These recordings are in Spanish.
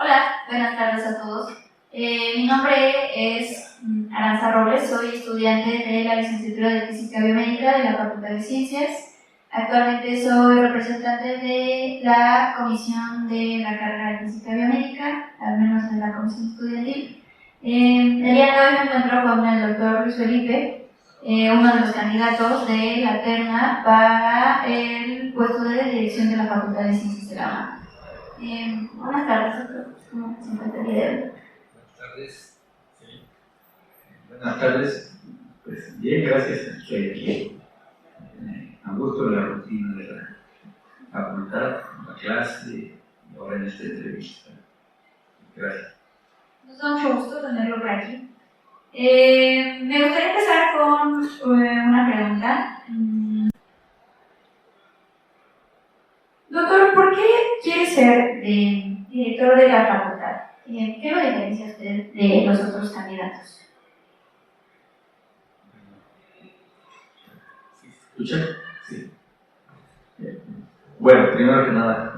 Hola, buenas tardes a todos. Mi nombre es Aranza Robles, soy estudiante de la licenciatura de Física Biomédica de la Facultad de Ciencias. Actualmente soy representante de la comisión de la carrera de Física Biomédica, al menos de la comisión estudiantil. El día de hoy me encuentro con el doctor Luis Felipe, uno de los candidatos de la terna para el puesto de dirección de la Facultad de Ciencias de la UNAM. Buenas tardes, doctor. ¿Cómo se encuentra el día de hoy? Buenas tardes. Sí. Buenas tardes. Pues bien, gracias. Estoy aquí. A gusto de la rutina de la facultad, la clase y ahora en esta entrevista. Gracias. Nos da mucho gusto tenerlo por aquí. Me gustaría empezar con una pregunta. Doctor, ¿por qué quiere ser director de la facultad? ¿Qué lo diferencia a usted de los otros candidatos? ¿Se escucha? Sí. Bueno, primero que nada,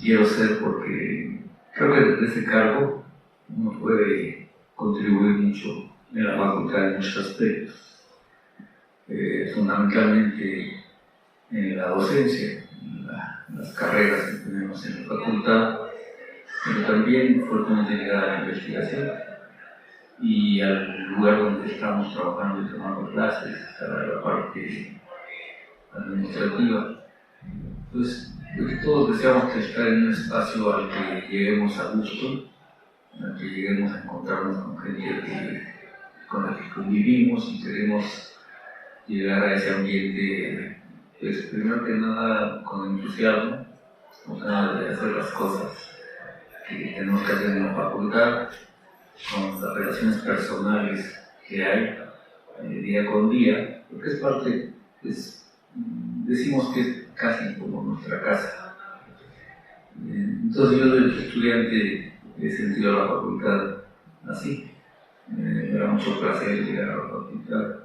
quiero ser porque creo que desde ese cargo uno puede contribuir mucho en la facultad en muchos aspectos. Fundamentalmente en la docencia, en las carreras que tenemos en la facultad, pero también fuertemente ligada a la investigación y al lugar donde estamos trabajando y tomando clases, a la parte administrativa. Pues todos deseamos estar en un espacio al que lleguemos a gusto, al que lleguemos a encontrarnos con gente con la que convivimos y queremos llegar a ese ambiente, pues primero que nada con entusiasmo, con ganas de hacer las cosas que tenemos que hacer en la facultad, con las relaciones personales que hay día con día, porque es parte, pues, decimos que es casi como nuestra casa. Entonces yo desde estudiante he sentido la facultad así. Me da mucho placer llegar a la facultad,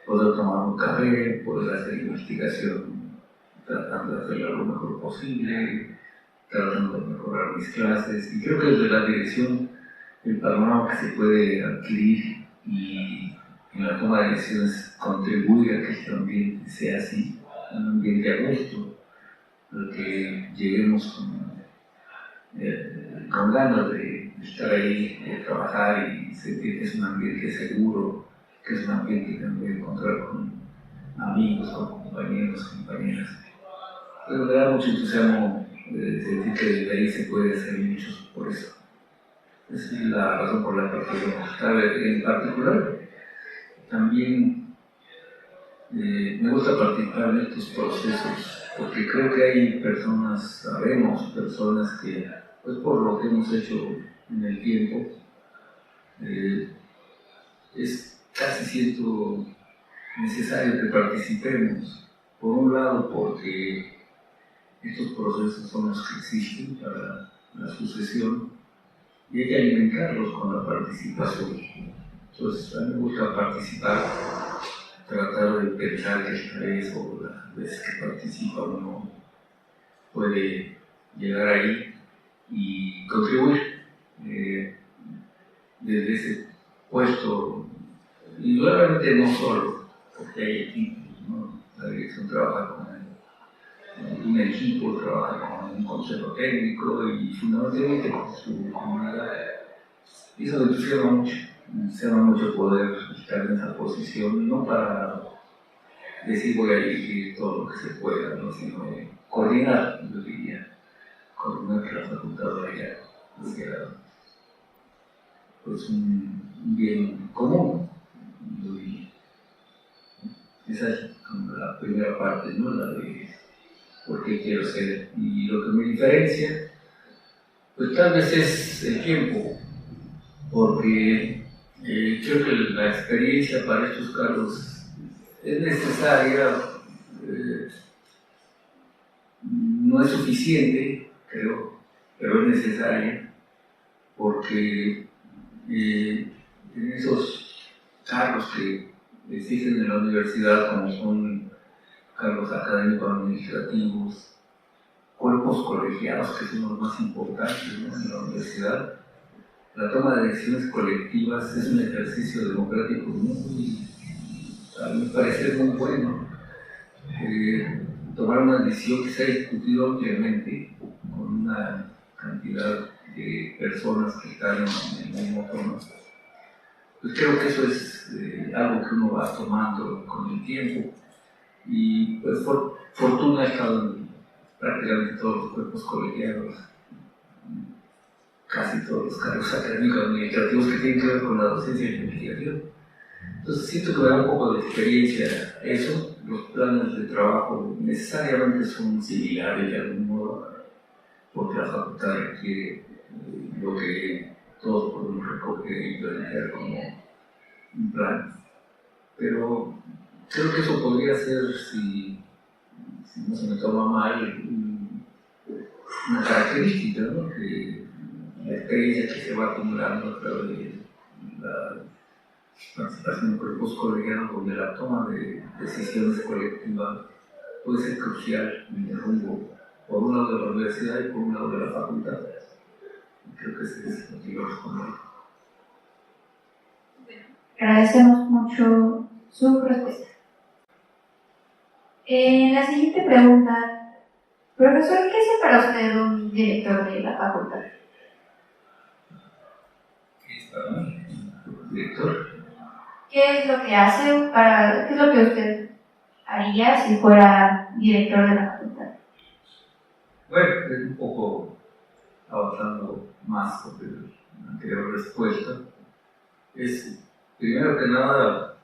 poder tomar un café, poder hacer investigación, tratando de hacerlo lo mejor posible, tratando de mejorar mis clases. Y creo que desde la dirección, el panorama que se puede adquirir y en la toma de decisiones contribuye a que este ambiente sea así, un ambiente a gusto, al que lleguemos con ganas de estar ahí, de trabajar y sentir que es un ambiente seguro, que es un ambiente que me voy a encontrar con amigos, con compañeros, compañeras. Pero me da mucho entusiasmo sentir que desde ahí se puede hacer mucho por eso. Esa es la razón por la que quiero estar en particular. También me gusta participar en estos procesos porque creo que hay personas, sabemos personas que, pues por lo que hemos hecho en el tiempo, es casi siento necesario que participemos. Por un lado, porque estos procesos son los que existen para la sucesión y hay que alimentarlos con la participación. Entonces, a mí me gusta participar, tratar de pensar que esta vez o las veces que participa uno puede llegar ahí y contribuir desde ese puesto, indudablemente no solo, porque hay equipos, ¿no? La dirección trabaja con un equipo, trabaja con un consejo técnico y fundamentalmente con su comunidad. Y eso me entusiasma mucho poder estar en esa posición, no para decir voy a dirigir todo lo que se pueda, ¿no? Sino coordinar, yo diría, coordinar que la facultad vaya hacia pues, un bien común, yo diría. Esa es como la primera parte, ¿no? La de por qué quiero ser. Y lo que me diferencia, pues tal vez es el tiempo, porque creo que la experiencia para estos cargos es necesaria, no es suficiente, creo, pero es necesaria, porque en esos cargos que existen en la universidad, como son cargos académicos administrativos, cuerpos colegiados, que son los más importantes, ¿no?, en la universidad. La toma de decisiones colectivas es un ejercicio democrático a mi parecer, muy bueno. Tomar una decisión que se ha discutido ampliamente con una cantidad de personas que están en el mismo tono. Pues creo que eso es algo que uno va tomando con el tiempo. Y pues por fortuna he estado en prácticamente todos los cuerpos colegiados, casi todos los cargos académicos administrativos que tienen que ver con la docencia y la investigación. Entonces siento que me da un poco de experiencia eso. Los planes de trabajo necesariamente son similares de algún modo, porque la facultad requiere lo que todos podemos recoger y implementar como un plan. Pero creo que eso podría ser, si no se me toma mal, una característica, ¿no?, que la experiencia que se va acumulando a través de la participación en cuerpos colegiados, donde la toma de decisiones colectivas puede ser crucial en el rumbo, por un lado de la universidad y por un lado de la facultad. Creo que ese es lo que yo respondo. Agradecemos mucho su respuesta. La siguiente pregunta: profesor, ¿qué es para usted un director de la facultad? ¿Qué es para mí un director? ¿Qué es lo que hace qué es lo que usted haría si fuera director de la facultad? Bueno, es un poco avanzando más sobre la anterior respuesta. Es, primero que nada,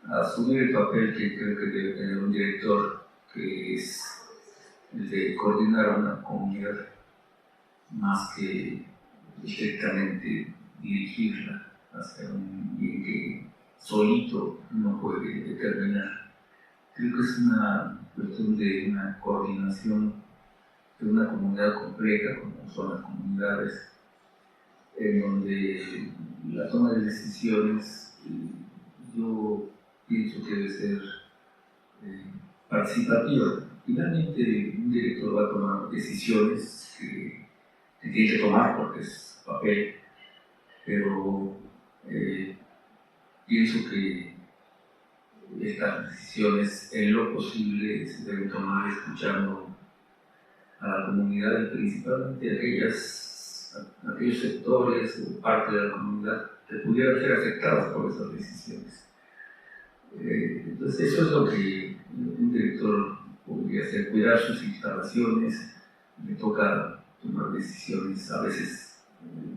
asumir el papel que creo que debe tener un director, que es el de coordinar una comunidad más que estrictamente dirigirla hacia un bien que solito no puede determinar. Creo que es una cuestión de una coordinación de una comunidad compleja, como son las comunidades, en donde la toma de decisiones, yo pienso que debe ser participativa. Finalmente, un director va a tomar decisiones que tiene que tomar porque es papel, pero pienso que estas decisiones, en lo posible, se deben tomar escuchando a la comunidad y principalmente aquellos sectores o parte de la comunidad que pudieran ser afectados por esas decisiones. Entonces eso es lo que un director podría hacer: cuidar sus instalaciones. Le toca tomar decisiones a veces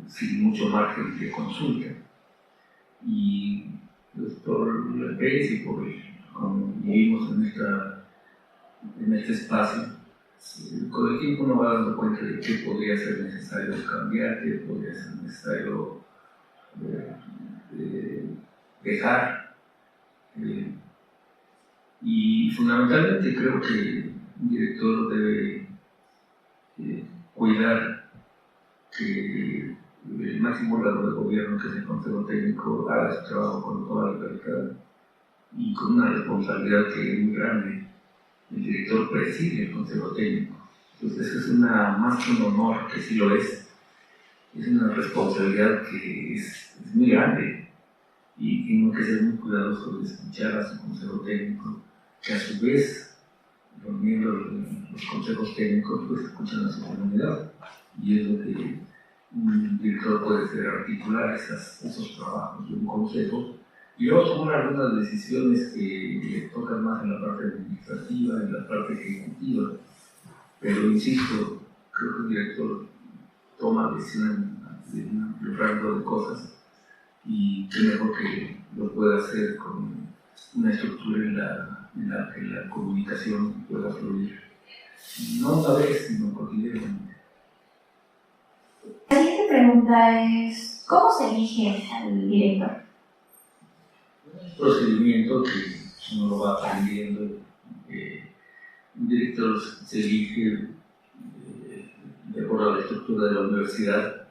sin mucho margen de consulta, y pues, por la experiencia y por como vivimos en este espacio, con el tiempo uno va dando cuenta de qué podría ser necesario cambiar, qué podría ser necesario dejar. Y fundamentalmente creo que un director debe cuidar que el máximo órgano de gobierno, que es el Consejo Técnico, haga su trabajo con toda la libertad y con una responsabilidad que es muy grande. El director preside el Consejo Técnico. Entonces es más que un honor, que sí lo es una responsabilidad que es muy grande, y tengo que ser muy cuidadoso de escuchar a su Consejo Técnico, que a su vez los miembros de los consejos técnicos pues escuchan a su comunidad, y es lo que un director puede hacer: articular esos trabajos de un consejo y luego tomar algunas decisiones que le tocan más en la parte administrativa, en la parte ejecutiva. Pero insisto, creo que un director toma decisiones de un amplio rango de cosas, y qué mejor que lo pueda hacer con una estructura en la que la comunicación pueda fluir, no una vez, sino cotidianamente. La siguiente pregunta es: ¿cómo se elige al director? Un procedimiento que uno lo va aprendiendo. Un director se elige de acuerdo a la estructura de la universidad,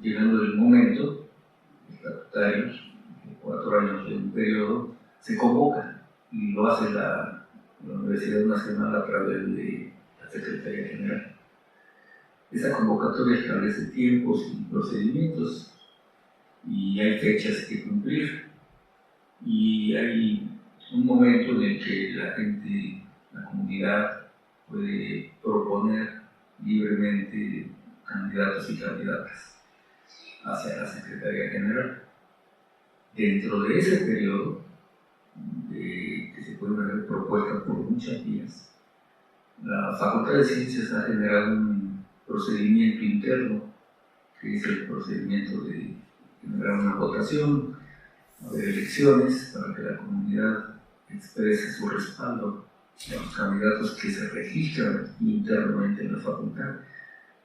llegando el momento, estatutarios, 4 años de un periodo, se convoca, y lo hace la la Universidad Nacional a través de la Secretaría General. Esa convocatoria establece tiempos y procedimientos y hay fechas que cumplir y hay un momento en el que la gente, la comunidad puede proponer libremente candidatos y candidatas hacia la Secretaría General. Dentro de ese periodo, que se pueden hacer propuestas por muchas vías, la Facultad de Ciencias ha generado un procedimiento interno, que es el procedimiento de generar una votación, haber elecciones para que la comunidad exprese su respaldo a los candidatos que se registran internamente en la facultad.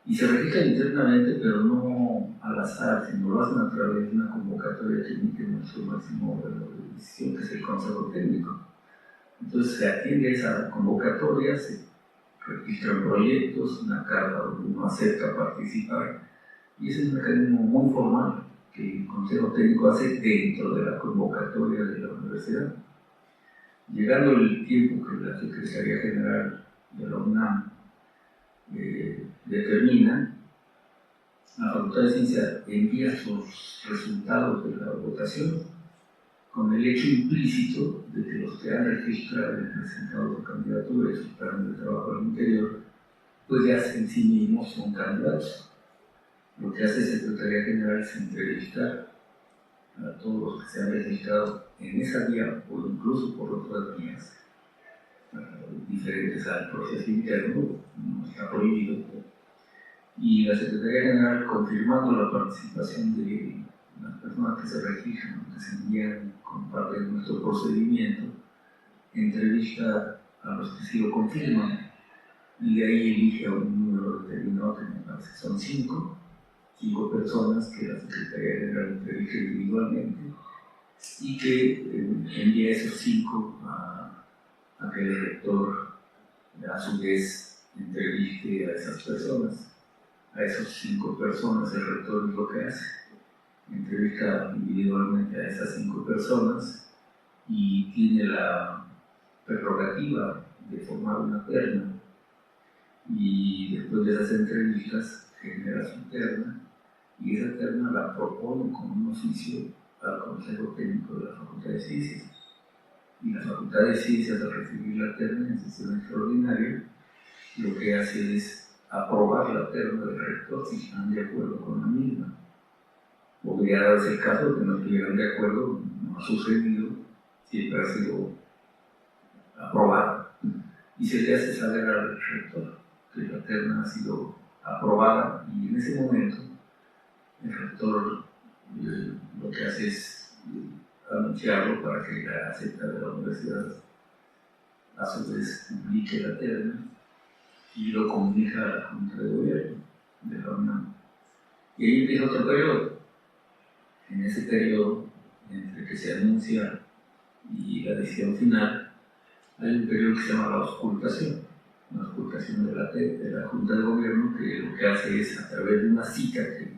Y se registran internamente, pero no al azar, sino lo hacen a través de una convocatoria que emite nuestro máximo órgano de decisión, que es el Consejo Técnico. Entonces se atiende a esa convocatoria, se registran proyectos, una carta donde uno acepta participar, y ese es un mecanismo muy formal que el Consejo Técnico hace dentro de la convocatoria de la universidad. Llegando el tiempo que la Secretaría General de la UNAM determina, la Facultad de Ciencias envía sus resultados de la votación con el hecho implícito de que los que han registrado y presentado su candidatura y sus planes de trabajo al interior, pues ya en sí mismos son candidatos. Lo que hace la Secretaría General es entrevistar a todos los que se han registrado en esa vía o incluso por otras vías diferentes al proceso interno, no está prohibido, y la Secretaría General, confirmando la participación de las personas que se registran, que se envían como parte de nuestro procedimiento, entrevista a los que sí lo confirman y de ahí elige a un número determinado, que me parece que son cinco personas que la Secretaría General entrevista individualmente y que envía esos cinco a que el rector a su vez entreviste a esas personas. A esas cinco personas el rector es lo que hace, entrevista individualmente a esas cinco personas y tiene la prerrogativa de formar una terna, y después de esas entrevistas genera su terna y esa terna la propone con un oficio al Consejo Técnico de la Facultad de Ciencias, y la Facultad de Ciencias, al recibir la terna en sesión extraordinaria, lo que hace es aprobar la terna del rector si están de acuerdo con la misma. Podría darse el caso de que no estuvieran de acuerdo, no ha sucedido, siempre ha sido aprobada, y se le hace saber al rector que la terna ha sido aprobada, y en ese momento el rector lo que hace es anunciarlo para que la acepta de la universidad, a su vez publique la terna y lo comunica a la Junta de Gobierno de la UNAM. Y ahí empieza otro periodo. En ese periodo, entre que se anuncia y la decisión final, hay un periodo que se llama la auscultación. La auscultación de la Junta de Gobierno, que lo que hace es, a través de una cita que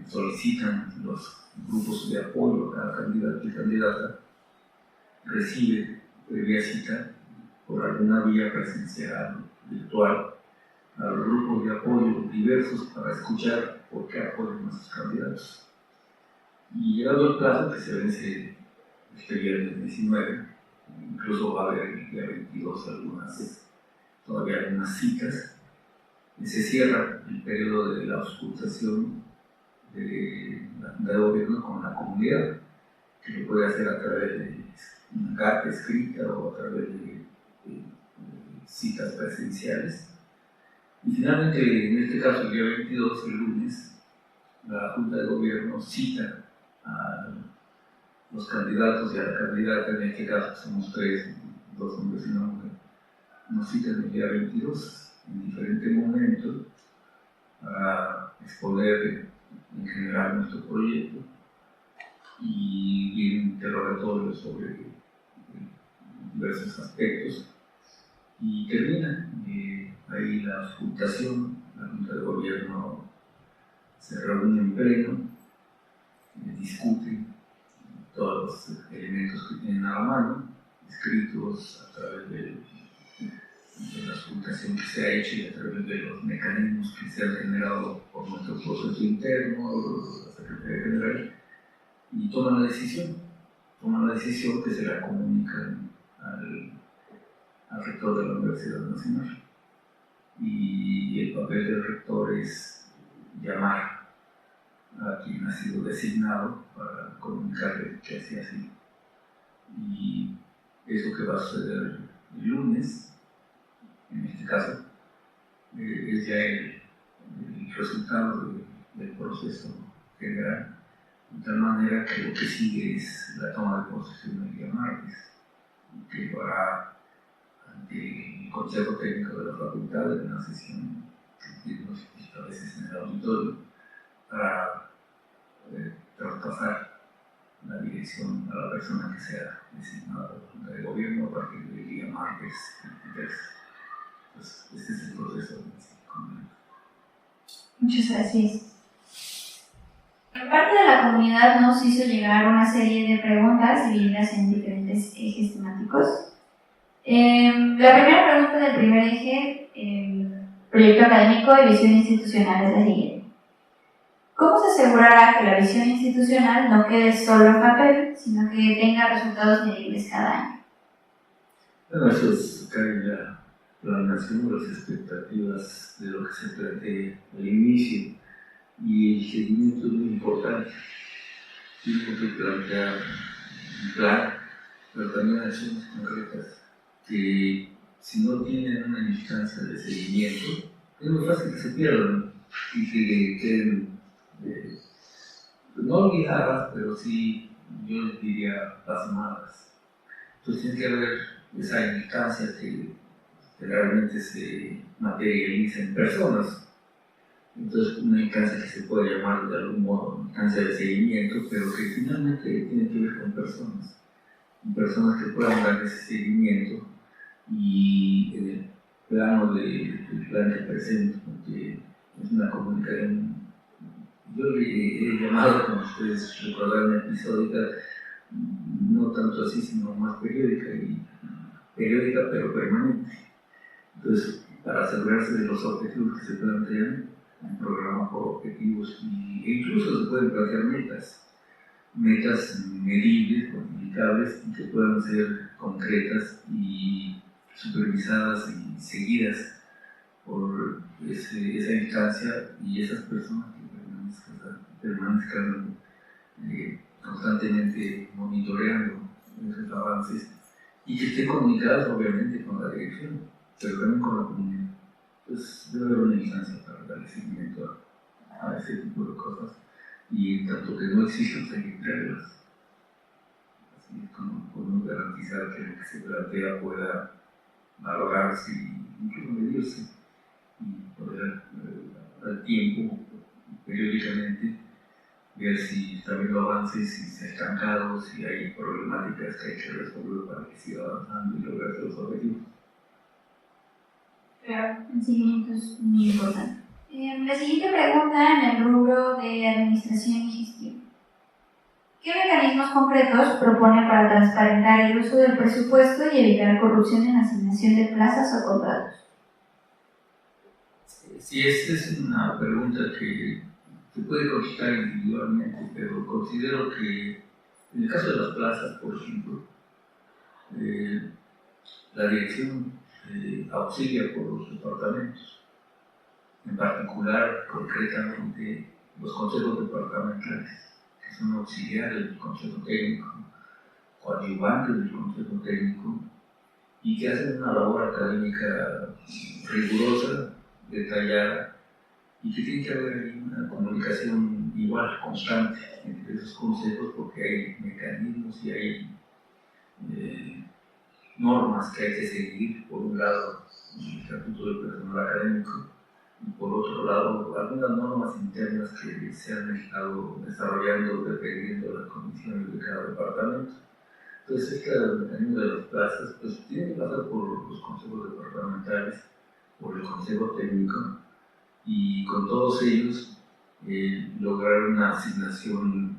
solicitan los grupos de apoyo a cada candidato y candidata, recibe previa cita por alguna vía presencial, virtual, a los grupos de apoyo diversos para escuchar por qué apoyan a sus candidatos. Y llegado el plazo, que se vence este viernes 19, incluso va a haber el día 22 todavía algunas citas, se cierra el periodo de la auscultación de la Junta de Gobierno con la comunidad, que lo puede hacer a través de una carta escrita o a través de citas presenciales. Y finalmente, en este caso, el día 22, el lunes, la Junta de Gobierno cita a los candidatos y a la candidata, en este caso somos tres, dos hombres y una mujer, nos citan el día 22 en diferentes momentos para exponer en general nuestro proyecto y interrogatorios sobre diversos aspectos, y termina ahí la auscultación. La Junta de Gobierno se reúne en pleno, discute todos los elementos que tienen a la mano, escritos, a través de la escrutación que se ha hecho y a través de los mecanismos que se han generado por nuestro proceso interno, la Secretaría General, y toman la decisión que se la comunican al rector de la Universidad Nacional. Y el papel del rector es llamar a quien ha sido designado para comunicarle que así ha sido. Y eso que va a suceder el lunes, en este caso, es ya el resultado del proceso general, de tal manera que lo que sigue es la toma de posesión el día martes, que lo hará ante el Consejo Técnico de la Facultad en una sesión que nos establece en el auditorio para traspasar la dirección a la persona que sea designada por la Junta de Gobierno a partir del día martes 23. Pues este es el proceso. Muchas gracias. Por parte de la comunidad nos hizo llegar una serie de preguntas divididas en diferentes ejes temáticos. La primera pregunta del primer eje, proyecto académico y visión institucional, es la siguiente. ¿Cómo se asegurará que la visión institucional no quede solo en papel, sino que tenga resultados medibles cada año? Bueno, eso es la planeación de las expectativas de lo que se plantea al inicio, y el seguimiento es muy importante. Tenemos que plantear un plan, pero también acciones concretas que, si no tienen una instancia de seguimiento, es muy fácil que se pierdan y que queden no olvidadas, pero sí, yo les diría, plasmadas. Entonces tiene que haber esa instancia que realmente se materializa en personas. Entonces, una instancia que se puede llamar de algún modo instancia de seguimiento, pero que finalmente tiene que ver con personas que puedan dar ese seguimiento, y en el plano del plan que presento, que es una comunicación, yo le he llamado, como ustedes recordarán, episódica, no tanto así, sino más periódica pero permanente. Entonces, para asegurarse de los objetivos que se plantean, un programa por objetivos, e incluso se pueden plantear metas medibles, cuantificables, y que puedan ser concretas y supervisadas y seguidas por esa instancia y esas personas que permanezcan constantemente monitoreando esos avances y que estén comunicadas obviamente con la dirección, pero también con la comunidad. Pues debe haber una instancia para darle seguimiento a ese tipo de cosas, y en tanto que no existan, hay que crearlas. Así es como podemos garantizar que lo que se plantea pueda valorarse e incluso medirse, y poder al tiempo, periódicamente, ver si está habiendo avances, si se ha estancado, si hay problemáticas que hay que resolver para que siga avanzando y lograr los objetivos. Claro, el seguimiento es muy importante. La siguiente pregunta, en el rubro de administración y gestión. ¿Qué mecanismos concretos propone para transparentar el uso del presupuesto y evitar corrupción en la asignación de plazas o contratos? Sí, esta es una pregunta que se puede contestar individualmente, pero considero que en el caso de las plazas, por ejemplo, la dirección auxilia por los departamentos, en particular, concretamente, los consejos departamentales, que son auxiliares del Consejo Técnico, coadyuvantes del Consejo Técnico, y que hacen una labor académica rigurosa, detallada, y que tiene que haber ahí una comunicación igual, constante, entre esos consejos, porque hay mecanismos y hay normas que hay que seguir. Por un lado, el Estatuto del Personal Académico, y por otro lado, algunas normas internas que se han estado desarrollando dependiendo de las condiciones de cada departamento. Entonces, este mecanismo de las plazas pues, tiene que pasar por los consejos departamentales, por el Consejo Técnico, y con todos ellos lograr una asignación,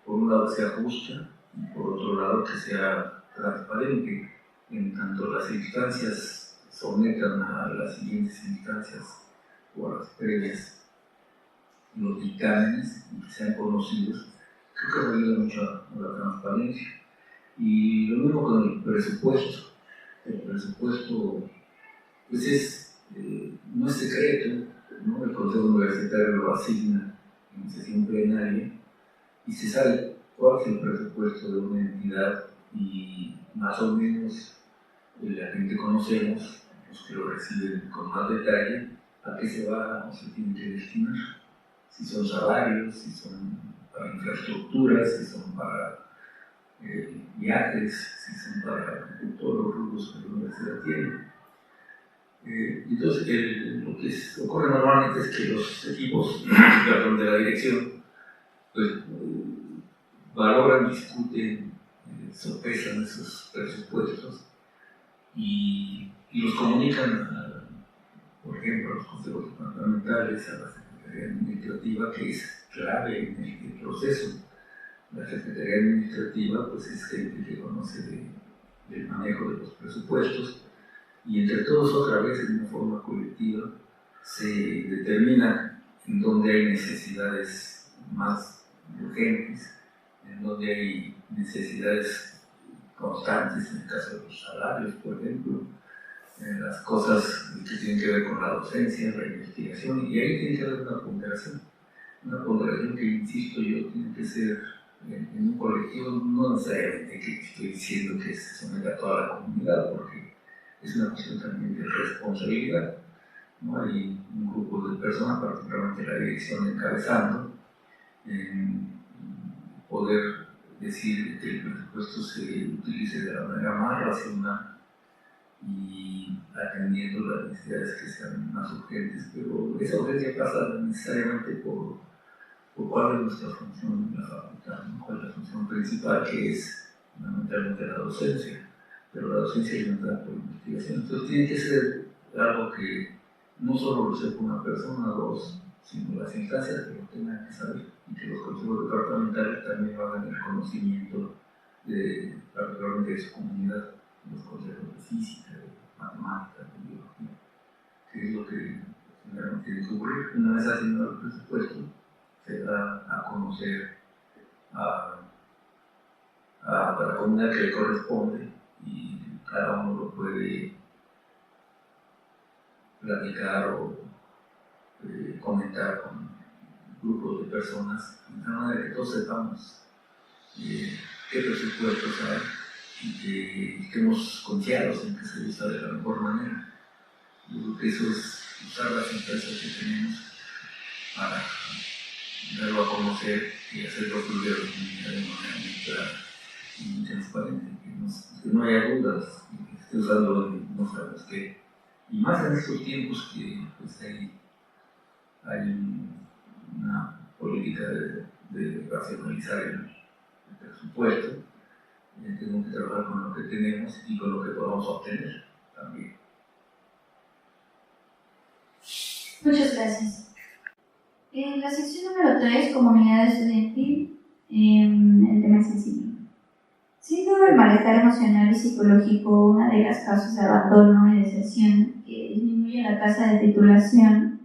por un lado que sea justa, y por otro lado que sea transparente, en tanto las instancias sometan a las siguientes instancias o a las previas los dictámenes y que sean conocidos, creo que ayuda mucho a la transparencia. Y lo mismo con el presupuesto. El presupuesto pues no es secreto, ¿no? El Consejo Universitario lo asigna en sesión plenaria y se sabe cuál es el presupuesto de una entidad y más o menos la gente conocemos, los que lo reciben con más detalle, a qué se va o se tiene que destinar. Si son salarios, si son para infraestructuras, si son para viajes, si son para todos los rubros que la universidad tiene. Entonces, lo que ocurre normalmente es que los equipos de la dirección pues, valoran, discuten, sopesan esos presupuestos y los comunican, por ejemplo, a los consejos departamentales, a la Secretaría Administrativa, que es clave en el proceso. La Secretaría Administrativa pues, es gente que conoce del manejo de los presupuestos y entre todos otra vez de una forma colectiva se determina en dónde hay necesidades más urgentes, en donde hay necesidades constantes, en el caso de los salarios, por ejemplo, en las cosas que tienen que ver con la docencia, la investigación, y ahí tiene que haber una ponderación que, insisto yo, tiene que ser en un colectivo, no necesariamente que estoy diciendo que se someta a toda la comunidad, porque es una cuestión también de responsabilidad. ¿No? Hay un grupo de personas, particularmente la dirección encabezando, en poder decir que el presupuesto se utilice de la manera más racional y atendiendo las necesidades que sean más urgentes, pero esa urgencia pasa necesariamente por cuál es nuestra función en la facultad, ¿no? Cuál es la función principal, que es fundamentalmente la docencia, pero la docencia es una por investigación, entonces tiene que ser algo que no solo lo sepa una persona o dos, sino las instancias que lo tengan que saber y que los consejos departamentales también hagan el conocimiento particularmente de su comunidad, los consejos de física, de matemáticas, de biología, que es lo que generalmente tiene que ocurrir. Una vez asignado el presupuesto, se da a conocer a la comunidad que le corresponde y cada uno lo puede platicar o comentar con grupos de personas, de manera que todos sepamos qué presupuestos hay y que estemos confiados en que se usa de la mejor manera. Yo creo que eso es usar las empresas que tenemos para darlo a conocer y hacerlo fluir a la comunidad de manera muy clara y muy transparente, que no haya dudas, que esté usando no sabemos qué. Y más en estos tiempos que pues, hay una política de racionalizar el presupuesto, tenemos que trabajar con lo que tenemos y con lo que podamos obtener también. Muchas gracias. En la sección número 3, comunidad estudiantil, el tema es sencillo. Siendo el malestar emocional y psicológico una de las causas de abandono y deserción que disminuye la tasa de titulación,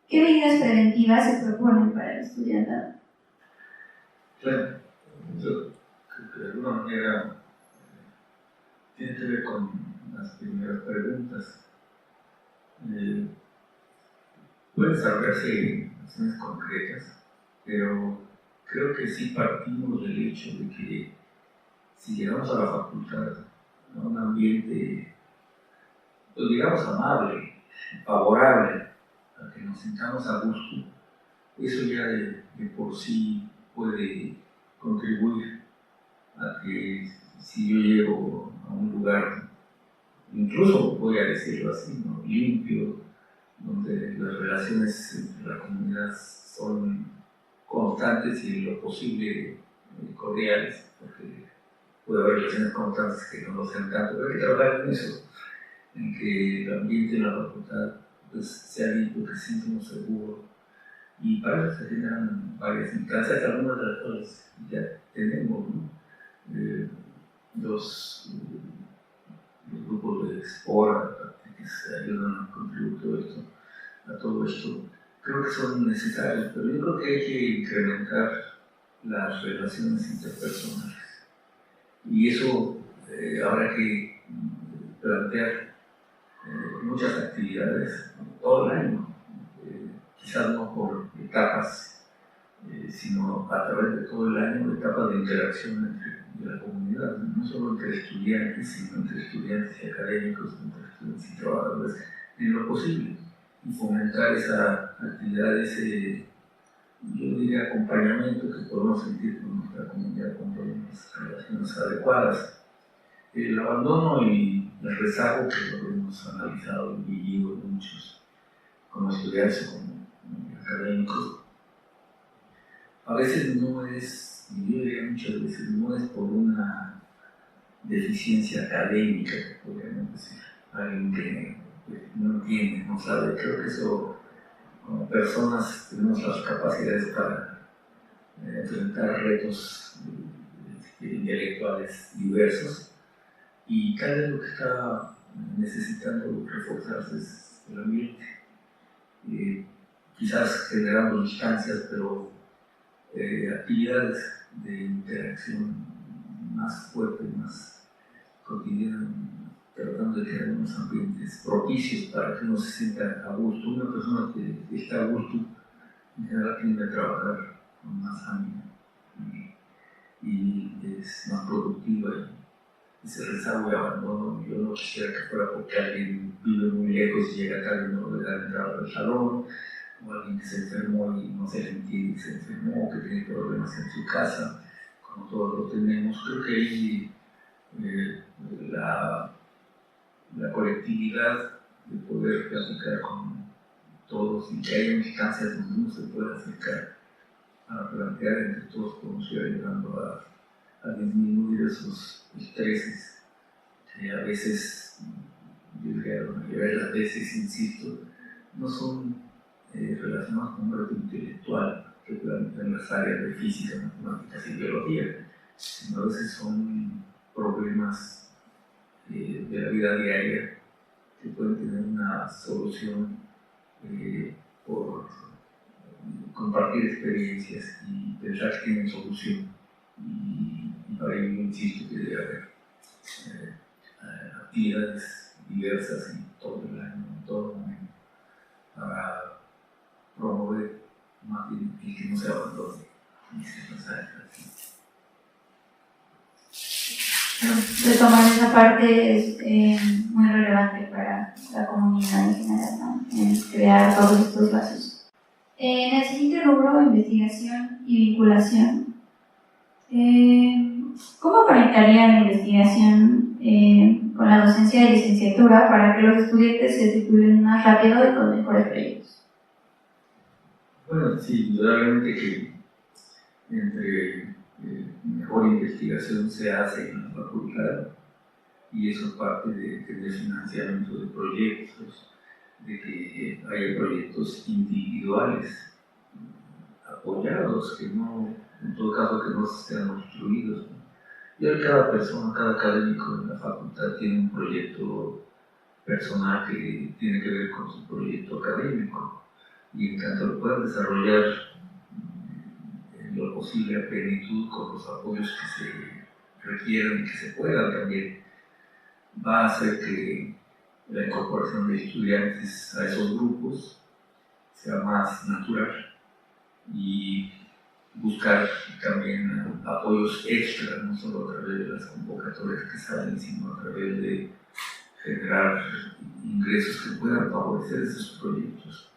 ¿qué medidas preventivas se proponen para el estudiantado? Claro, yo creo que de alguna manera tiene que ver con las primeras preguntas. Pueden desarrollarse acciones concretas, pero creo que sí partimos del hecho de que si llegamos a la facultad, a un ambiente, pues digamos, amable, favorable, a que nos sintamos a gusto, eso ya de por sí puede contribuir a que si yo llego a un lugar, incluso voy a decirlo así, ¿no? Limpio, donde las relaciones entre la comunidad son constantes y en lo posible cordiales, porque puede haber relaciones constantes que no lo sean tanto, pero hay que trabajar en eso, en que el ambiente en la facultad pues, sea limpio, que se sientamos seguros, y para eso se generan varias instancias, algunas de las cuales ya tenemos, ¿no? los grupos de Spora que se ayudan a contribuir a todo esto, creo que son necesarios, pero yo creo que hay que incrementar las relaciones interpersonales. Y eso habrá que plantear muchas actividades todo el año, quizás no por etapas, sino a través de todo el año, etapas de interacción entre la comunidad, no solo entre estudiantes, sino entre estudiantes y académicos, entre estudiantes y trabajadores, en lo posible, y fomentar esa actividad, ese, yo diría, acompañamiento que podemos sentir con nuestra comunidad cuando hay unas relaciones adecuadas. El abandono y el rezago, que lo hemos analizado y vivido muchos, como estudiantes o como académicos, a veces no es, y yo diría muchas veces, no es por una deficiencia académica, que podríamos decir, alguien que no entiende, no sabe. Creo que eso, como personas, tenemos las capacidades para enfrentar retos intelectuales diversos, y tal vez lo que está necesitando reforzarse es el ambiente, quizás generando distancias, pero actividades de interacción más fuerte, más cotidiana, tratando de crear unos ambientes propicios para que uno se sienta a gusto. Una persona que está a gusto en general tiende a trabajar con más ánimo y es más productiva. Y ese rezago de abandono, yo no quisiera que fuera porque alguien vive muy lejos y llega tarde y no le da entrada al salón, o alguien que se enfermó y no se le entiende que se enfermó, que tiene problemas en su casa, como todos lo tenemos. Creo que ahí la colectividad de poder platicar con todos y que haya instancias donde uno se pueda acercar a plantear entre todos cómo se va ayudando a disminuir esos estreses que a veces, yo diría la mayoría de las veces, insisto, no son relacionados con un reto intelectual que plantean las áreas de física, matemáticas y biología, sino a veces son problemas de la vida diaria que pueden tener una solución por compartir experiencias y pensar que tienen solución. Y para ello insisto que debe haber actividades diversas en todo el año, en todo momento, para promover más bien el que no se abandone y se nos haga así. Retomar esa parte es muy relevante para la comunidad en general, ¿no? En crear todos estos lazos. En el siguiente rubro, investigación y vinculación, ¿cómo conectaría la investigación con la docencia de licenciatura para que los estudiantes se titulen más rápido y con mejores proyectos? Bueno, sí, indudablemente que entre mejor investigación se hace en la facultad, y eso parte de tener financiamiento de proyectos, de que haya proyectos individuales apoyados, que no, en todo caso, que no sean obstruidos, ¿no? Y ahora cada persona, cada académico en la facultad tiene un proyecto personal que tiene que ver con su proyecto académico, y en tanto lo puedan desarrollar en lo posible a plenitud con los apoyos que se requieran y que se puedan también, va a hacer que la incorporación de estudiantes a esos grupos sea más natural, y buscar también apoyos extra, no solo a través de las convocatorias que salen, sino a través de generar ingresos que puedan favorecer esos proyectos.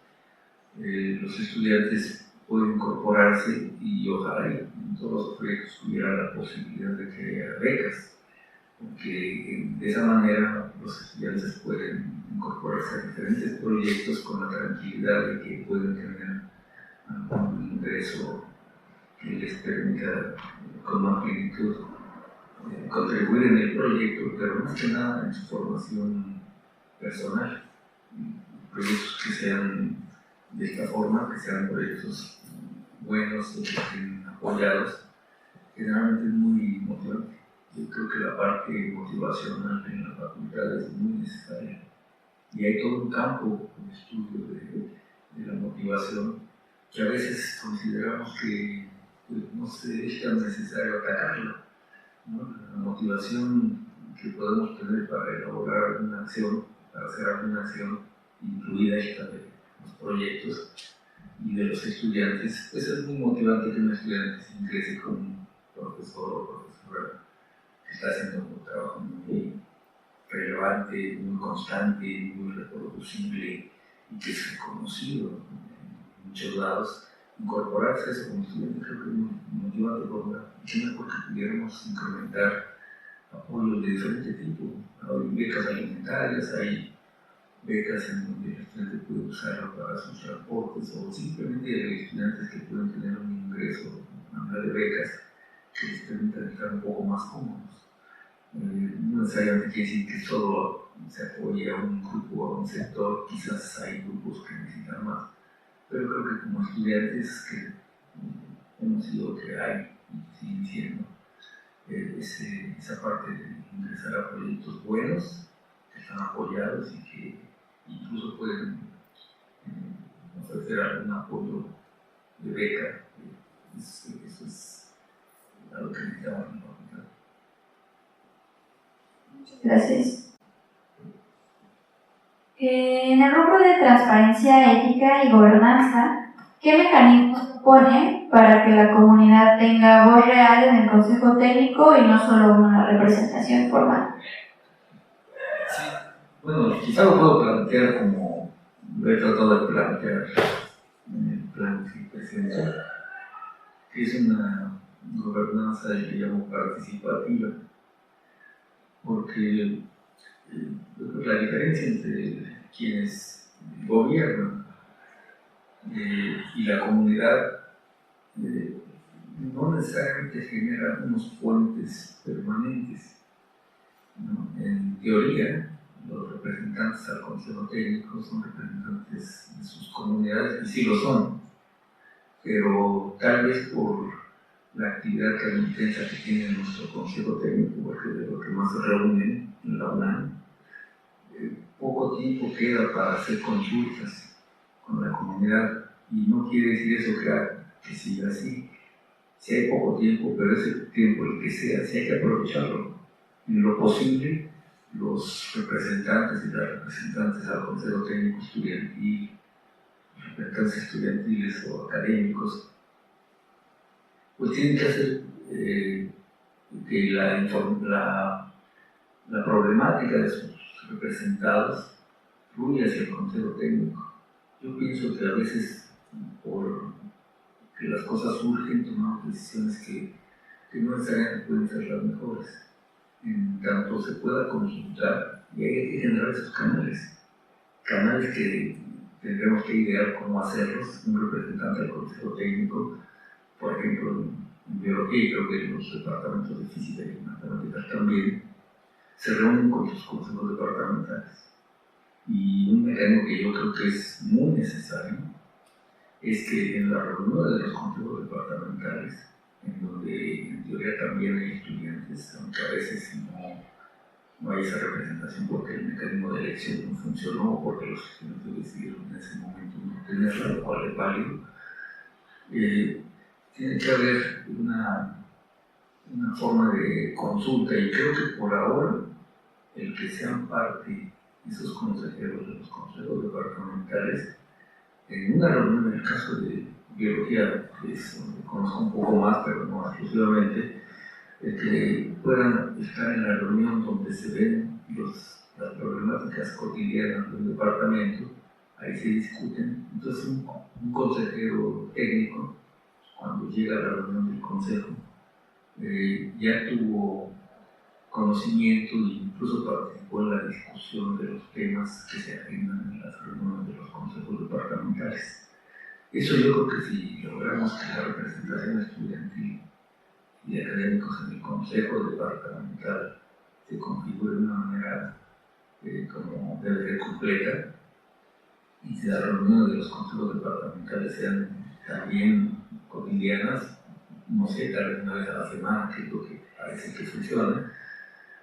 Los estudiantes pueden incorporarse y ojalá en todos los proyectos hubiera la posibilidad de que haya becas, porque de esa manera los estudiantes pueden incorporarse a diferentes proyectos con la tranquilidad de que pueden tener algún ingreso que les permita con más plenitud contribuir en el proyecto, pero más que nada en su formación personal. Proyectos que sean de esta forma, que sean proyectos buenos y que estén apoyados, generalmente es muy motivante. yo creo que la parte motivacional en la facultad es muy necesaria. Y hay todo un campo de estudio de la motivación que a veces consideramos que pues, no es tan necesario atacarla, ¿no? La motivación que podemos tener para elaborar alguna acción, para hacer alguna acción, incluida esta de los proyectos y de los estudiantes, pues es muy motivante que un estudiante se ingrese con un profesor o profesora que está haciendo un trabajo muy relevante, muy constante, muy reproducible y que es reconocido en muchos lados. Incorporarse a eso como estudiante creo que es muy motivante porque pudiéramos incrementar apoyos de diferente tipo. Hay becas alimentarias, hay becas en donde el estudiante puede usarlo para sus transportes o simplemente hay estudiantes que pueden tener un ingreso, una de becas que les permitan estar un poco más cómodos. No necesariamente quiere decir que solo se apoye a un grupo o a un sector, quizás hay grupos que necesitan más, pero creo que como estudiantes que hemos sido que hay y siguen siendo, esa parte de ingresar a proyectos buenos, que están apoyados y que incluso pueden ofrecer algún apoyo de beca, eso es algo que necesitamos en la facultad. Gracias. En el rubro de transparencia, ética y gobernanza, ¿qué mecanismos propone para que la comunidad tenga voz real en el Consejo Técnico y no solo una representación formal? Sí, bueno, quizá lo puedo plantear como lo he tratado de plantear en el plan que presento, que es una gobernanza que llamo participativa, porque la diferencia entre quienes gobiernan y la comunidad no necesariamente genera unos puentes permanentes, ¿no? En teoría, los representantes al Consejo Técnico son representantes de sus comunidades, y sí lo son, pero tal vez por la actividad tan intensa que tiene nuestro Consejo Técnico, porque de lo que más se reúnen en la UNAM, poco tiempo queda para hacer consultas con la comunidad, y no quiere decir eso que siga así. Si hay poco tiempo, pero ese tiempo, el que sea, si hay que aprovecharlo. En lo posible, los representantes y las representantes al Consejo Técnico Estudiantil, representantes estudiantiles o académicos, pues tienen que hacer que la problemática de sus representados fluye hacia el Consejo Técnico. Yo pienso que a veces, por que las cosas surgen, tomamos decisiones que no necesariamente pueden ser las mejores. En tanto se pueda consultar, y hay que generar esos canales que tendremos que idear cómo hacerlos. Un representante del Consejo Técnico, por ejemplo, en biología, y creo que en los departamentos de física y matemáticas también, se reúnen con sus consejos departamentales. Y un mecanismo que yo creo que es muy necesario es que en la reunión de los consejos departamentales, en donde en teoría también hay estudiantes, aunque a veces no hay esa representación porque el mecanismo de elección no funcionó o porque los estudiantes decidieron en ese momento no tenerla, lo cual es válido, tiene que haber una forma de consulta, y creo que por ahora el que sean parte esos consejeros de los consejos departamentales en una reunión, en el caso de biología, que es donde conozco un poco más, pero no exclusivamente, que puedan estar en la reunión donde se ven las problemáticas cotidianas del departamento, ahí se discuten. Entonces un consejero técnico, cuando llega a la reunión del consejo, ya tuvo conocimiento e incluso participó en la discusión de los temas que se agendan en las reuniones de los consejos departamentales. Eso yo creo que si logramos que la representación estudiantil y de académicos en el consejo departamental se configure de una manera como debe ser completa, y si las reuniones de los consejos departamentales sean también cotidianas, no sé, tal vez una vez a la semana, que es lo que parece que funciona.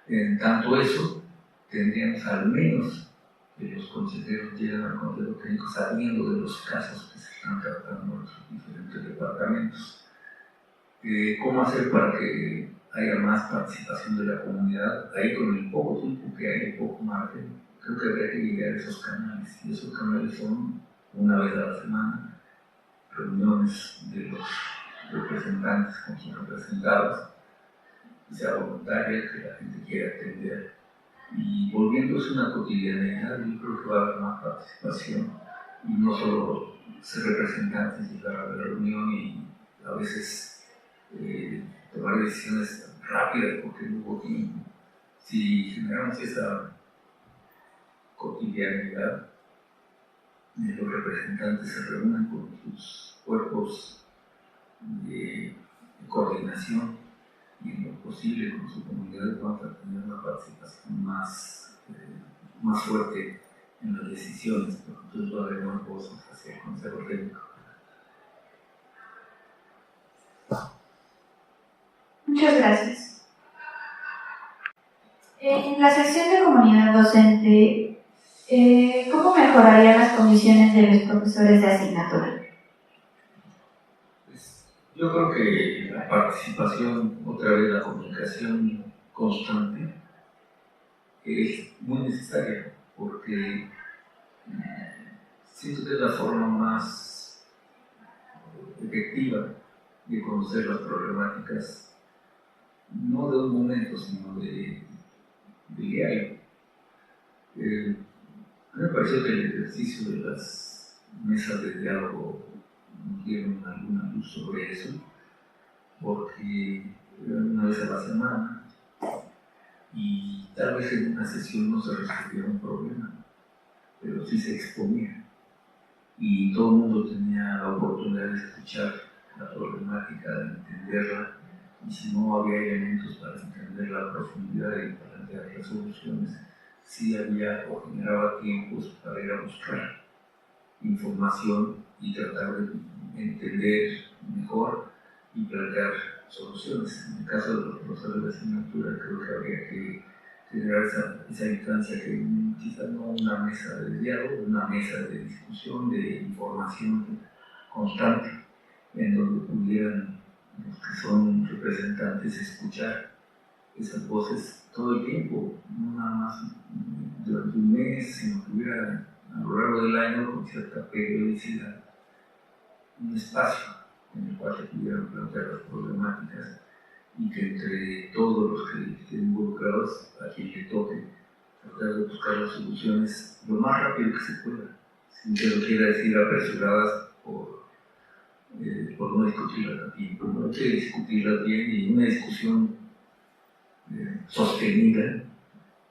En tanto eso, tendríamos al menos que los consejeros lleguen al consejo técnico sabiendo de los casos que se están tratando en los diferentes departamentos. ¿Cómo hacer para que haya más participación de la comunidad? Ahí con el poco tiempo que hay, el poco margen, creo que habría que llegar a esos canales. Y esos canales son una vez a la semana, reuniones de los representantes con sus representados, que sea voluntaria, que la gente quiera atender. Y volviéndose una cotidianidad, yo creo que va a haber más participación. Y no solo ser representantes, llegar a la reunión y a veces tomar decisiones rápidas porque no hubo tiempo. Si generamos esa cotidianidad, los representantes se reúnen con sus cuerpos de coordinación y en lo posible con su comunidad van a tener una participación más fuerte en las decisiones, porque entonces va a haber más voces hacia el Consejo Técnico. Muchas gracias. En la sección de comunidad docente, ¿cómo mejoraría las condiciones de los profesores de asignatura? Yo creo que la participación, otra vez la comunicación constante, es muy necesaria porque siento que es la forma más efectiva de conocer las problemáticas, no de un momento, sino de diario. A mí me pareció que el ejercicio de las mesas de diálogo nos dieron alguna luz sobre eso, porque una vez a la semana y tal vez en una sesión no se resolvía un problema, pero sí se exponía y todo el mundo tenía la oportunidad de escuchar la problemática, de entenderla, y si no había elementos para entender la profundidad y plantear resoluciones, sí había o generaba tiempos para ir a buscar información y tratar de entender mejor y plantear soluciones. En el caso de los profesores de asignatura, creo que habría que generar esa instancia que quizás no una mesa de diálogo, una mesa de discusión, de información constante, en donde pudieran los que son representantes escuchar esas voces todo el tiempo, no nada más durante un mes, sino que hubiera a lo largo del año con cierta periodicidad un espacio en el cual se pudieran plantear las problemáticas y que entre todos los que estén involucrados, a quien le toque, tratar de buscar las soluciones lo más rápido que se pueda, sin que lo quiera decir apresuradas por no discutirlas a tiempo. No hay que discutirlas bien y una discusión sostenida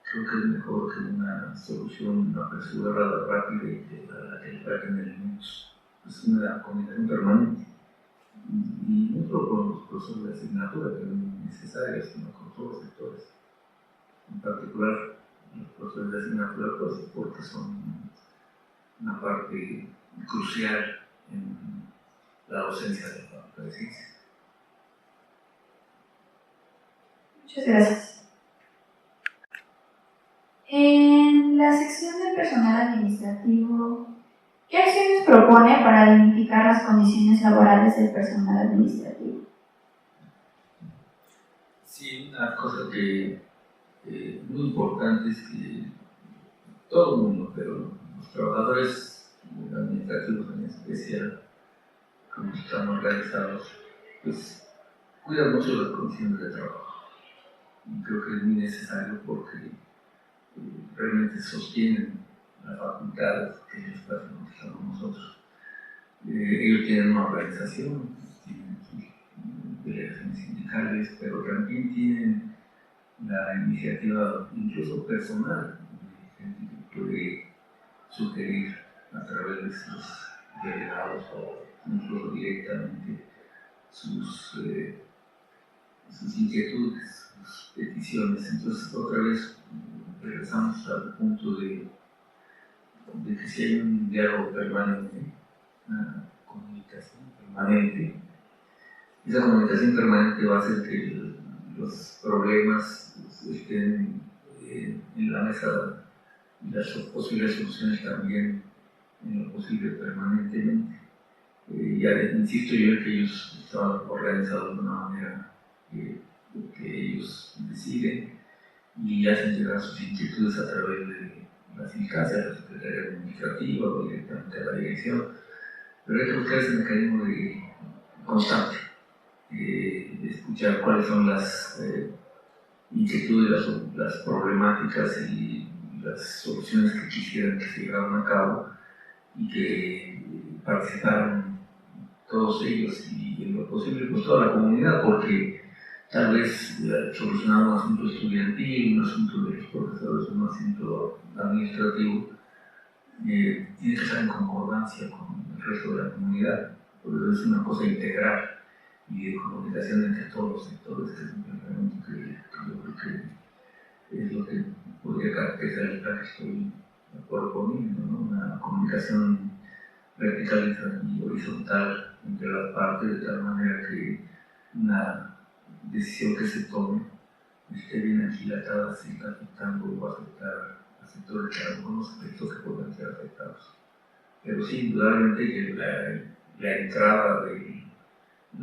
creo que es mejor que una solución apresurada, rápida y que la que falten elementos. Es una comunicación permanente. Y no solo con los profesores de asignatura, que son necesarios, sino con todos los sectores. En particular, los profesores de asignatura, pues, porque son una parte crucial en la docencia de la Facultad de Ciencias. Muchas gracias. En la sección de personal administrativo, ¿qué acciones propone para dignificar las condiciones laborales del personal administrativo? Sí, una cosa que muy importante es que todo el mundo, pero los trabajadores administrativos en especial, como están organizados, pues cuidan mucho las condiciones de trabajo. Y creo que es muy necesario porque realmente sostienen la facultad, que es el espacio donde estamos nosotros. Ellos tienen una organización, tienen sus delegaciones sindicales, pero también tienen la iniciativa incluso personal, de gente que puede sugerir a través de sus delegados o incluso directamente sus inquietudes, sus peticiones. Entonces, otra vez regresamos al punto de que si hay un diálogo permanente, una comunicación permanente, esa comunicación permanente va a hacer que los problemas estén en la mesa y las posibles soluciones también en lo posible permanentemente. Ya insisto yo en que ellos estaban organizados de una manera que ellos deciden y hacen llegar sus inquietudes a través de las instancias, la Secretaría Administrativa o directamente a la dirección, pero hay que buscar ese mecanismo de constante, de escuchar cuáles son las inquietudes, las problemáticas y las soluciones que quisieran que se llevaran a cabo y que participaran todos ellos y en lo posible pues toda la comunidad, porque tal vez solucionar un asunto estudiantil, un asunto de los profesores, un asunto administrativo, tiene que estar en concordancia con el resto de la comunidad, porque es una cosa integral y de comunicación entre todos los sectores, que es un planteamiento que yo creo que es lo que podría caracterizar el plan que estoy proponiendo, ¿no? Una comunicación vertical y horizontal entre las partes, de tal manera que una decisión que se tome esté bien aquilatada si está afectando o va a afectar a sectores que a algunos aspectos que pueden ser afectados. Pero sí, indudablemente que la entrada de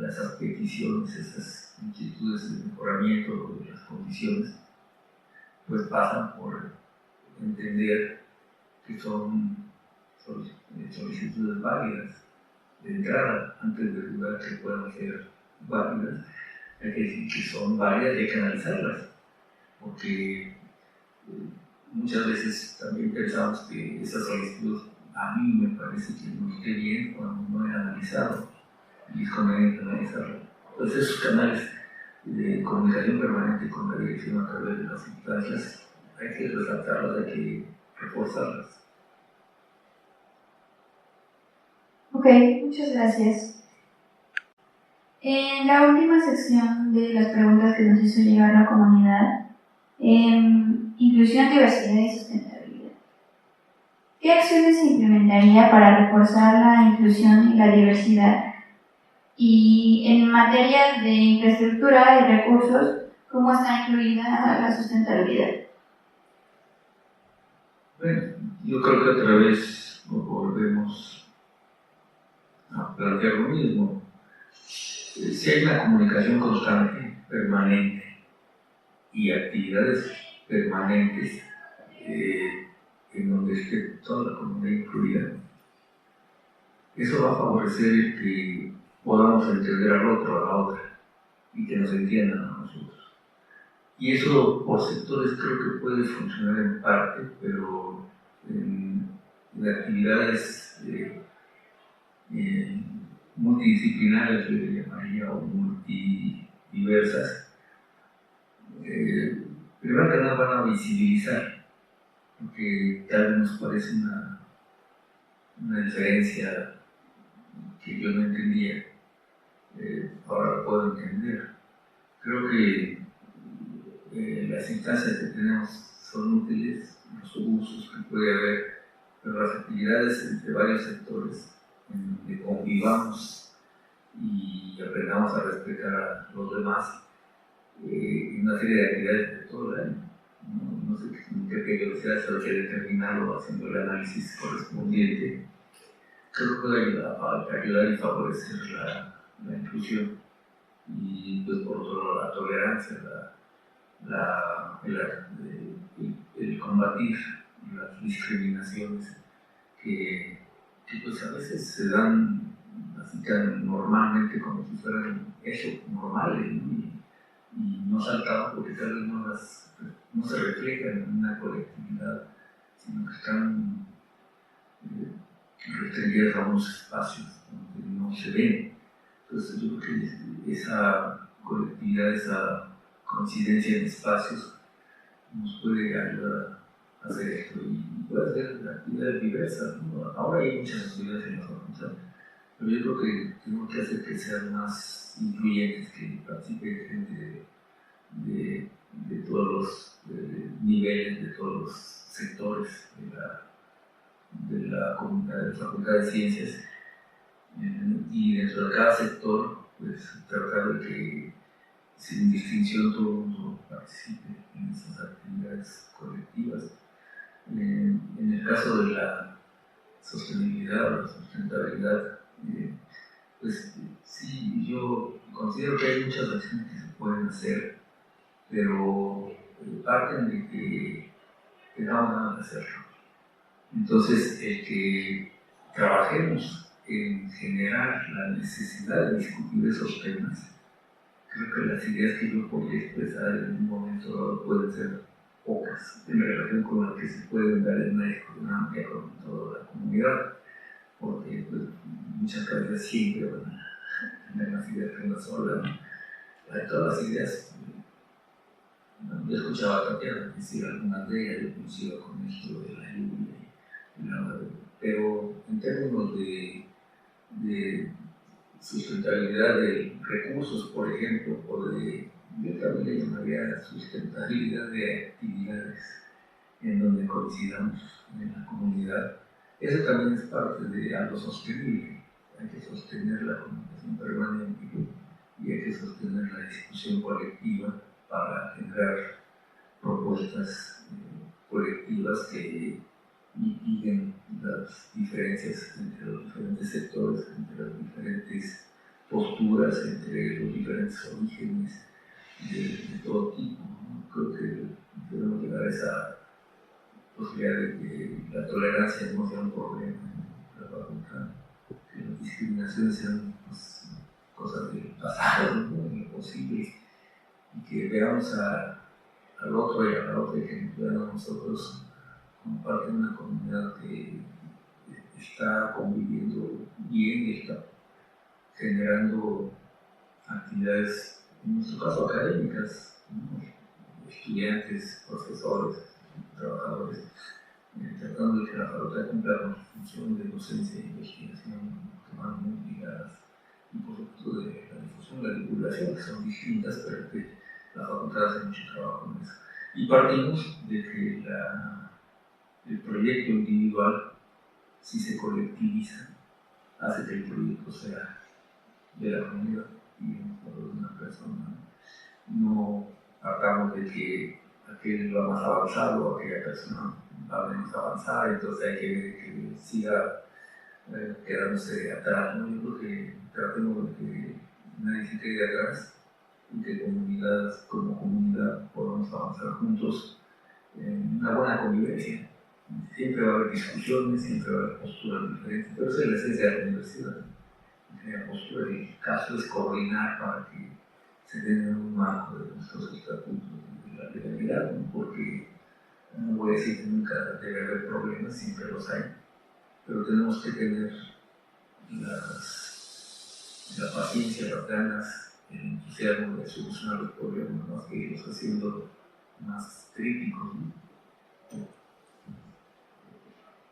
esas peticiones, esas inquietudes de mejoramiento de las condiciones, pues pasan por entender que son solicitudes válidas de entrada, antes de dudar que puedan ser válidas, hay que decir que son válidas y hay que analizarlas, porque muchas veces también pensamos que esas solicitudes a mí me parece que no esté bien cuando no he analizado y es conveniente analizarlo. Entonces esos canales de comunicación permanente con la dirección a través de las instancias hay que resaltarlas, hay que reforzarlas. Ok, muchas gracias. En la última sección de las preguntas que nos hizo llegar la comunidad, inclusión, diversidad y sustentabilidad. ¿Qué acciones se implementaría para reforzar la inclusión y la diversidad? Y en materia de infraestructura y recursos, ¿cómo está incluida la sustentabilidad? Bueno, yo creo que otra vez volvemos a plantear lo mismo. Si hay una comunicación constante, permanente y actividades permanentes en donde esté toda la comunidad incluida, eso va a favorecer que podamos entender al otro, a la otra, y que nos entiendan a nosotros. Y eso por sectores creo que puede funcionar en parte, pero en actividades multidisciplinares, yo le llamaría, o multidiversas, primero que nada van a visibilizar, porque tal vez nos parece una diferencia que yo no entendía, ahora la puedo entender. Creo que las instancias que tenemos son útiles, los usos que puede haber, pero las actividades entre varios sectores en donde convivamos y aprendamos a respetar a los demás, una serie de actividades de todo el año. No sé qué periodicidad, pero hay que determinarlo haciendo el análisis correspondiente. Creo que puede ayudar y favorecer la inclusión. Y pues por otro lado la tolerancia, el combatir las discriminaciones que pues a veces se dan así tan normalmente como si fueran eso, normales, ¿no? Y no saltaban porque tal vez no se reflejan en una colectividad, sino que están restringidas a unos espacios donde no se ven. Entonces yo creo que esa colectividad, esa coincidencia en espacios nos puede ayudar a hacer esto y puede hacer actividades diversas, ¿no? Ahora hay muchas actividades en la facultad, pero yo creo que tenemos que hacer que sean más incluyentes, que participe gente de todos los niveles, de todos los sectores de la comunidad de la Facultad de Ciencias, y dentro de cada sector pues tratar de que sin distinción todo el mundo participe en esas actividades colectivas. En el caso de la sostenibilidad o la sustentabilidad, pues sí, yo considero que hay muchas acciones que se pueden hacer, pero parten de que tengamos ganas de hacerlo. Entonces, el que trabajemos en generar la necesidad de discutir esos temas, creo que las ideas que yo podría expresar en un momento dado pueden ser pocas en relación con las que se pueden dar en una discusión amplia con toda la comunidad, porque pues, muchas cabezas siempre van a tener las ideas que una sola, ¿no? Todas las ideas, yo escuchaba a Tatiana decir algunas de ellas, yo coincido con esto de la lluvia, pero en términos de sustentabilidad de recursos, por ejemplo, o de, yo también le llamaría sustentabilidad de actividades en donde coincidamos en la comunidad. Eso también es parte de algo sostenible. Hay que sostener la comunicación permanente y hay que sostener la discusión colectiva para generar propuestas colectivas que mitiguen las diferencias entre los diferentes sectores, entre las diferentes posturas, entre los diferentes orígenes de todo tipo, ¿no? Creo que debemos llegar a esa posibilidad de que la tolerancia no sea un problema en la facultad, que las discriminaciones sean pues, cosas del pasado, ¿no? En lo posible, y que veamos al otro y a la otra y que nos vean a nosotros como parte de una comunidad que está conviviendo bien y está generando actividades, en nuestro caso académicas, ¿no? Estudiantes, profesores, trabajadores, tratando de que la facultad cumpla con su función de docencia e investigación, que van muy ligadas, y por supuesto de la difusión, la divulgación, que son distintas, pero que la facultad hace mucho trabajo en eso. Y partimos de que el proyecto individual, si se colectiviza, hace que el proyecto sea de la comunidad y no solo de una persona. No tratamos de que aquel va más avanzado o aquella persona va menos avanzada, entonces hay que siga quedándose atrás, ¿no? Yo creo que tratemos de que nadie se quede atrás y que como comunidad podamos avanzar juntos en una buena convivencia. Siempre va a haber discusiones, siempre va a haber posturas diferentes, pero esa es la esencia de la universidad. La postura del caso es coordinar para que se den un marco de nuestros estatutos de la legalidad, ¿no? Porque no voy a decir que nunca debe haber problemas, siempre los hay, pero tenemos que tener la paciencia, las ganas, el entusiasmo de solucionar los problemas, más que irlos haciendo más críticos, ¿no?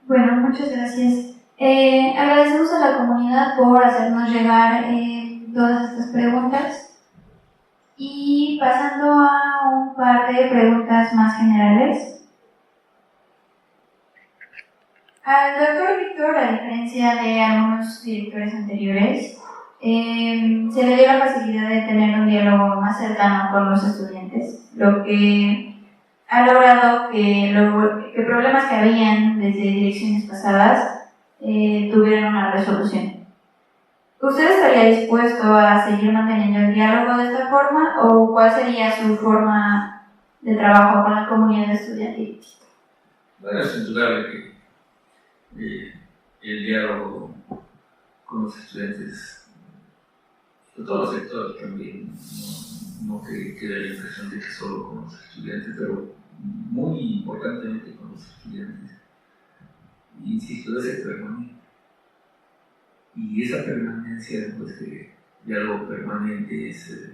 Bueno, muchas gracias. Agradecemos a la comunidad por hacernos llegar todas estas preguntas. Y pasando a un par de preguntas más generales. Al doctor Víctor, a diferencia de algunos directores anteriores, se le dio la facilidad de tener un diálogo más cercano con los estudiantes, lo que ha logrado que problemas que habían desde direcciones pasadas tuvieran una resolución. ¿Usted estaría dispuesto a seguir manteniendo el diálogo de esta forma o cuál sería su forma de trabajo con la comunidad estudiantil? Bueno, es indudable que el diálogo con los estudiantes, de todos los sectores también, no que quede la impresión de que solo con los estudiantes, pero muy importantemente con los estudiantes, insisto, debe ser permanente. Y esa permanencia, pues, de diálogo permanente es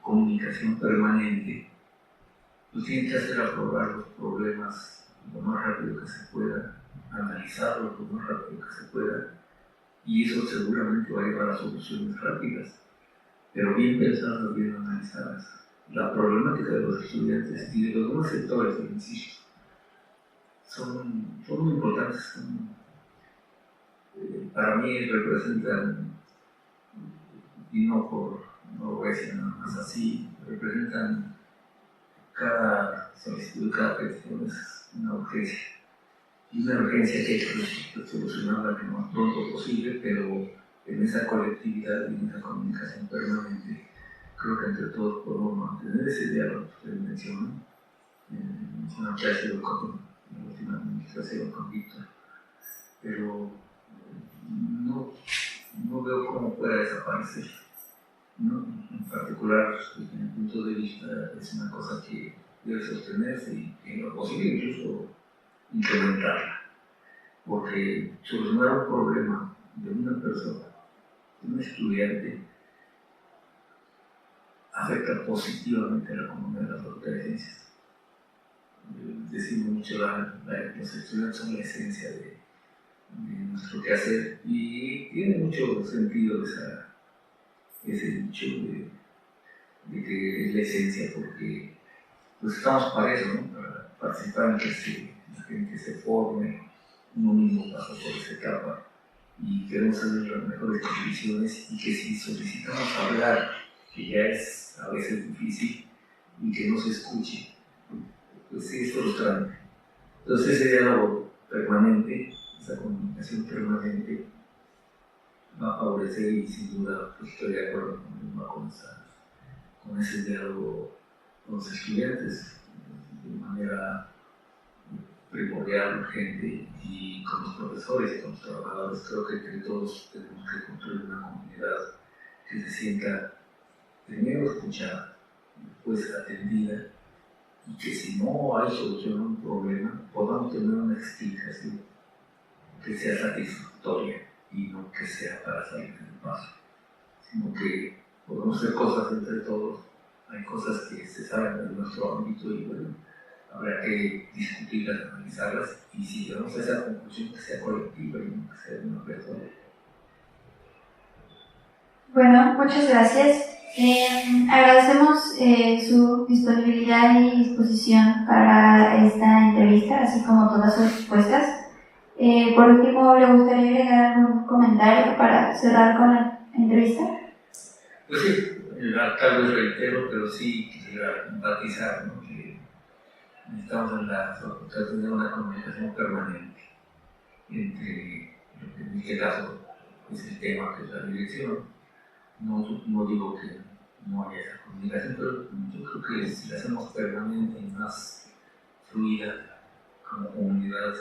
comunicación permanente, pues tiene que hacer aflorar los problemas lo más rápido que se pueda, analizarlos lo más rápido que se pueda, y eso seguramente va a llevar a soluciones rápidas, pero bien pensadas, bien analizadas. La problemática de los estudiantes y de los demás sectores, insisto, son muy importantes. Para mí representan y no lo es nada más así, representan cada solicitud, cada petición es una urgencia. Y una urgencia que hay que solucionarla lo más pronto posible, pero en esa colectividad y en esa comunicación permanente, creo que entre todos podemos mantener ese diálogo que ustedes mencionan. Mencionan que ha sido con la última administración con Víctor, pero no veo cómo pueda desaparecer, ¿no? En particular, desde mi punto de vista, es una cosa que debe sostenerse y en lo posible incluso implementarla, porque solucionar un problema de una persona, de un estudiante, afecta positivamente a la comunidad de la Facultad de Ciencias. Decimos mucho los estudiantes son la esencia de nuestro quehacer y tiene mucho sentido ese dicho de que es la esencia, porque pues estamos para eso, ¿no? Para participar en que la gente se forme, uno mismo pasa por esa etapa y queremos hacer las mejores condiciones, y que si solicitamos hablar, que ya es a veces difícil, y que no se escuche, pues sí es frustrante. Entonces ese diálogo permanente, esa comunicación permanente, va a favorecer, y sin duda pues, estoy de acuerdo con ese diálogo con los estudiantes de manera primordial, urgente, y con los profesores y con los trabajadores. Creo que entre todos tenemos que construir una comunidad que se sienta primero escuchada, después atendida, y que si no hay solución a un problema, podamos tener una explicación que sea satisfactoria y no que sea para salir del paso, sino que podemos hacer cosas entre todos. Hay cosas que se saben de nuestro ámbito y bueno, habrá que discutirlas, analizarlas, y si llegamos a esa conclusión, que sea colectiva y no que sea de una persona. Bueno, muchas gracias. Agradecemos su disponibilidad y disposición para esta entrevista, así como todas sus respuestas. Por último, ¿le gustaría agregar algún comentario para cerrar con la entrevista? Pues sí, tal vez reitero, pero sí quisiera enfatizar, ¿no? Que necesitamos en la facultad tener una comunicación permanente entre, en este caso, es el tema que es la dirección. No digo que no haya esa comunicación, pero yo creo que si la hacemos permanente y más fluida como comunidad,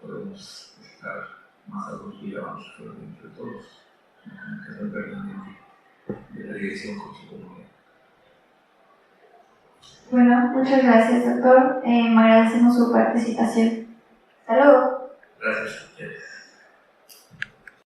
podemos estar más a gusto y vamos entre todos. Una comunicación permanente de la dirección con su comunidad. Bueno, muchas gracias, doctor. Agradecemos su participación. Hasta luego.